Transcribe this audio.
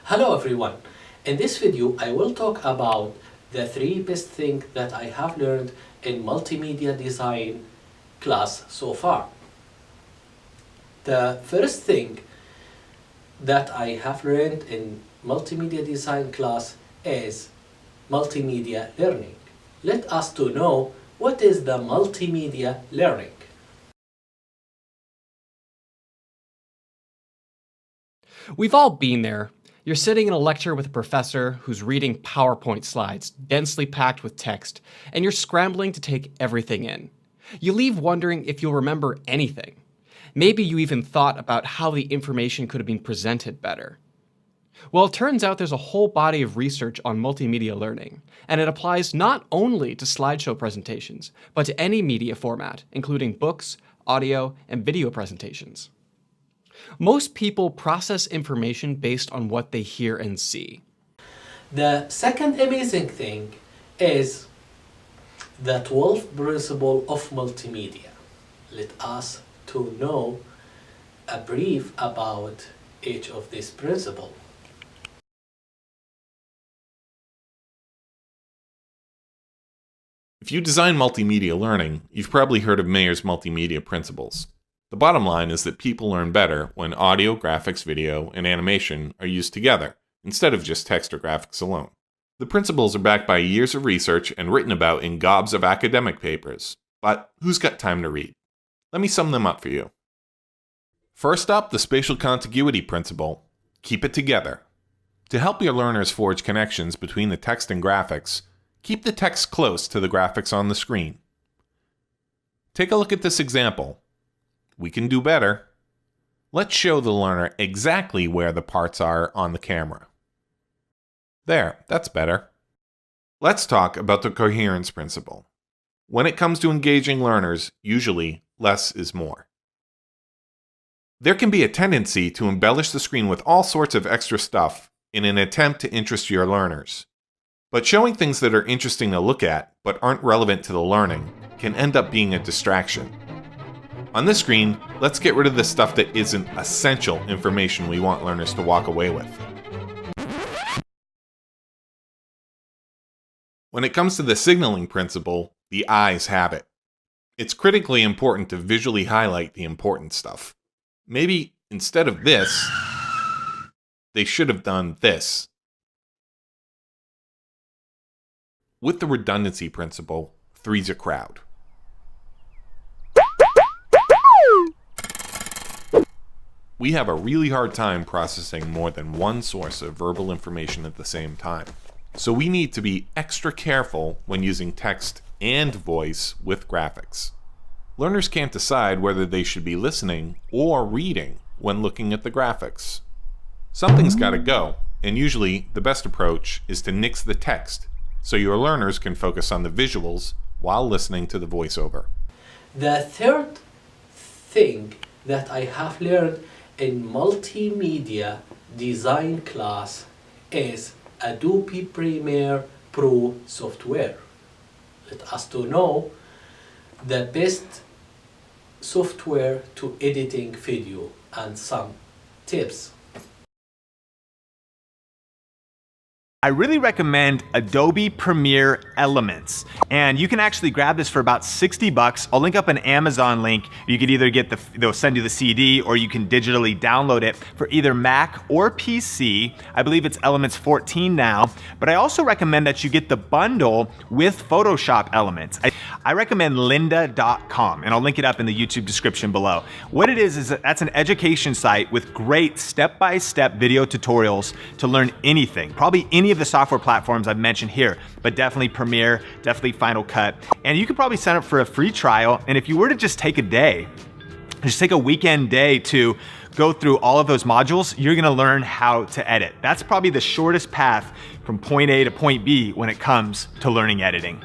Hello everyone. In this video I will talk about the 3 best things that I have learned in multimedia design class so far. The first thing that I have learned in multimedia design class is multimedia learning. Let us to know what is the multimedia learning. We've all been there. You're sitting in a lecture with a professor who's reading PowerPoint slides, densely packed with text, and you're scrambling to take everything in. You leave wondering if you'll remember anything. Maybe you even thought about how the information could have been presented better. Well, it turns out there's a whole body of research on multimedia learning, and it applies not only to slideshow presentations, but to any media format, including books, audio, and video presentations. Most people process information based on what they hear and see. The second amazing thing is the 12th principle of multimedia. Let us to know a brief about each of these principles. If you design multimedia learning, you've probably heard of Mayer's multimedia principles. The bottom line is that people learn better when audio, graphics, video, and animation are used together, instead of just text or graphics alone. The principles are backed by years of research and written about in gobs of academic papers. But who's got time to read? Let me sum them up for you. First up, the spatial contiguity principle. Keep it together. To help your learners forge connections between the text and graphics, keep the text close to the graphics on the screen. Take a look at this example. We can do better. Let's show the learner exactly where the parts are on the camera. There, that's better. Let's talk about the coherence principle. When it comes to engaging learners, usually less is more. There can be a tendency to embellish the screen with all sorts of extra stuff in an attempt to interest your learners. But showing things that are interesting to look at but aren't relevant to the learning can end up being a distraction. On this screen, let's get rid of the stuff that isn't essential information we want learners to walk away with. When it comes to the signaling principle, the eyes have it. It's critically important to visually highlight the important stuff. Maybe instead of this, they should have done this. With the redundancy principle, three's a crowd. We have a really hard time processing more than one source of verbal information at the same time. So we need to be extra careful when using text and voice with graphics. Learners can't decide whether they should be listening or reading when looking at the graphics. Something's gotta go, and usually the best approach is to nix the text so your learners can focus on the visuals while listening to the voiceover. The third thing that I have learned in multimedia design class is Adobe Premiere Pro software. Let us to know the best software to editing video and some tips. I really recommend Adobe Premiere Elements, and you can actually grab this for about 60 bucks. I'll link up an Amazon link. You could either get they'll send you the CD, or you can digitally download it for either Mac or PC. I believe it's Elements 14 now, but I also recommend that you get the bundle with Photoshop Elements. I recommend lynda.com, and I'll link it up in the YouTube description below. What it is that's an education site with great step-by-step video tutorials to learn anything, probably any of the software platforms I've mentioned here, but definitely Premiere, definitely Final Cut. And you could probably sign up for a free trial, and if you were to just take a day, just take a weekend day to go through all of those modules, you're gonna learn how to edit. That's probably the shortest path from point A to point B when it comes to learning editing.